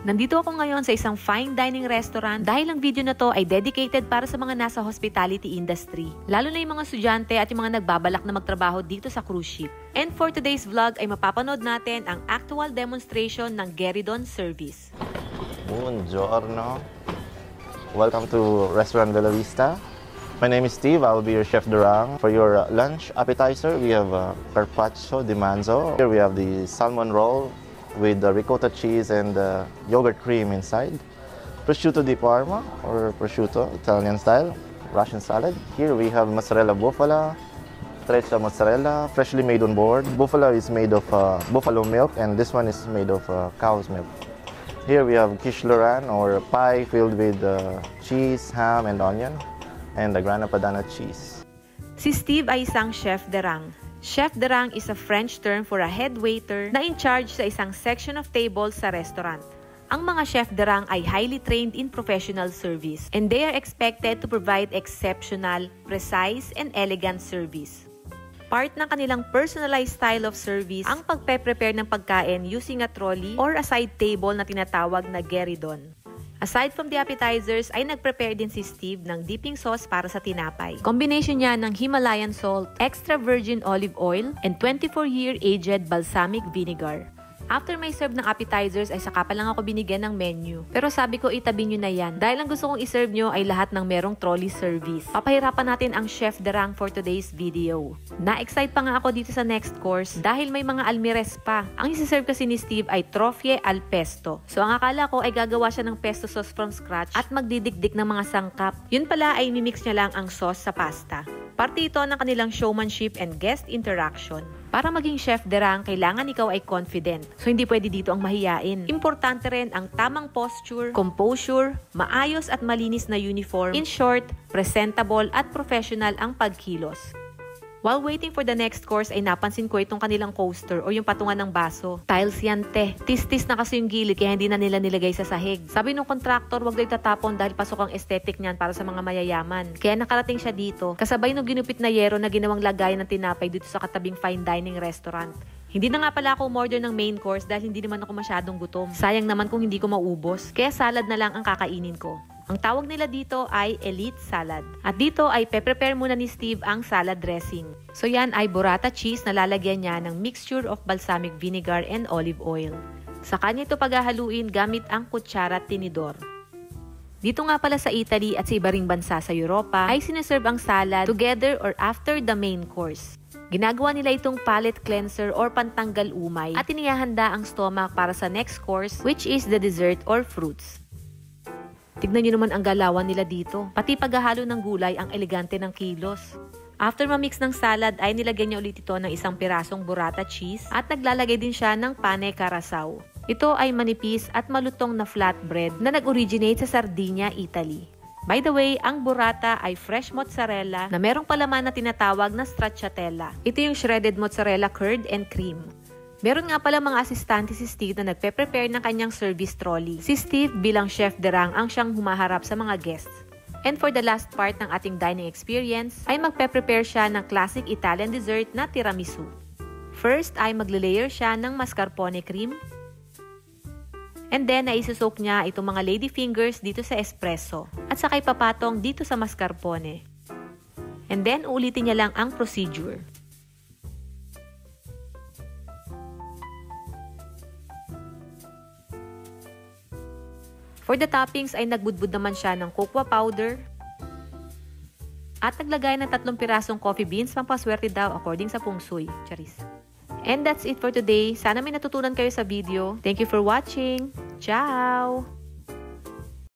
Nandito ako ngayon sa isang fine dining restaurant dahil ang video na to ay dedicated para sa mga nasa hospitality industry. Lalo na yung mga estudyante at yung mga nagbabalak na magtrabaho dito sa cruise ship. And for today's vlog ay mapapanood natin ang actual demonstration ng Geridon service. Buongiorno. Welcome to Restaurant Bella Vista. My name is Steve. I will be your chef de rang. For your lunch appetizer, we have carpaccio di manzo. Here we have the salmon roll with the ricotta cheese and yogurt cream inside. Prosciutto di Parma or prosciutto, Italian style, Russian salad. Here we have mozzarella bufala, treccia mozzarella, freshly made on board. Bufala is made of buffalo milk and this one is made of cow's milk. Here we have quiche Lorraine or pie filled with cheese, ham, and onion, and the grana padano cheese. Si Steve ay isang chef de rang. Chef de rang is a French term for a head waiter na in charge sa isang section of tables sa restaurant. Ang mga chef de rang ay highly trained in professional service and they are expected to provide exceptional, precise, and elegant service. Part ng kanilang personalized style of service ang pagpe-prepare ng pagkain using a trolley or a side table na tinatawag na Geridon. Aside from the appetizers, ay nag-prepare din si Steve ng dipping sauce para sa tinapay. Combination niya ng Himalayan salt, extra virgin olive oil, and 24-year aged balsamic vinegar. After may serve ng appetizers ay saka pa lang ako binigyan ng menu. Pero sabi ko itabi nyo na yan dahil ang gusto kong iserve nyo ay lahat ng merong trolley service. Papahirapan natin ang chef de rang for today's video. Na-excite pa nga ako dito sa next course dahil may mga almires pa. Ang isi-serve kasi ni Steve ay trofie al pesto. So ang akala ko ay gagawa siya ng pesto sauce from scratch at magdidikdik ng mga sangkap. Yun pala ay mimix niya lang ang sauce sa pasta. Parte ito ng kanilang showmanship and guest interaction. Para maging chef de rang, kailangan ikaw ay confident. So hindi pwede dito ang mahiyain. Importante rin ang tamang posture, composure, maayos at malinis na uniform. In short, presentable at professional ang pagkilos. While waiting for the next course ay napansin ko itong kanilang coaster o yung patungan ng baso. Tiles yan te. Tis-tis na kasi yung gilid kaya hindi na nila nilagay sa sahig. Sabi nung contractor wag daw itatapon dahil pasok ang aesthetic niyan para sa mga mayayaman. Kaya nakarating siya dito. Kasabay nung ginupit na yero na ginawang lagayan ng tinapay dito sa katabing fine dining restaurant. Hindi na nga pala ako umorder ng main course dahil hindi naman ako masyadong gutom. Sayang naman kung hindi ko maubos. Kaya salad na lang ang kakainin ko. Ang tawag nila dito ay Elite Salad. At dito ay pe-prepare muna ni Steve ang salad dressing. So yan ay burrata cheese na lalagyan niya ng mixture of balsamic vinegar and olive oil. Sa kanya ito paghahaluin gamit ang kutsara at tinidor. Dito nga pala sa Italy at sa iba ring bansa sa Europa ay sineserve ang salad together or after the main course. Ginagawa nila itong palate cleanser or pantanggal umay at inihahanda ang stomach para sa next course which is the dessert or fruits. Tignan nyo naman ang galawan nila dito. Pati paghahalo ng gulay ang elegante ng kilos. After mamix ng salad ay nilagyan niya ulit ito ng isang pirasong burrata cheese at naglalagay din siya ng pane carasau. Ito ay manipis at malutong na flatbread na nag-originate sa Sardinia, Italy. By the way, ang burrata ay fresh mozzarella na merong palaman na tinatawag na stracciatella. Ito yung shredded mozzarella curd and cream. Meron nga pala mga asistante si Steve na nagpe-prepare ng kanyang service trolley. Si Steve bilang chef de rang ang siyang humaharap sa mga guests. And for the last part ng ating dining experience, ay magpe-prepare siya ng classic Italian dessert na tiramisu. First ay magle-layer siya ng mascarpone cream. And then ay isusok niya itong mga lady fingers dito sa espresso. At saka ipapatong dito sa mascarpone. And then ulitin niya lang ang procedure. For the toppings ay nagbudbud naman siya ng cocoa powder at naglagay ng 3 pirasong coffee beans pampaswerte daw according sa feng shui. Charis. And that's it for today. Sana may natutunan kayo sa video. Thank you for watching. Ciao!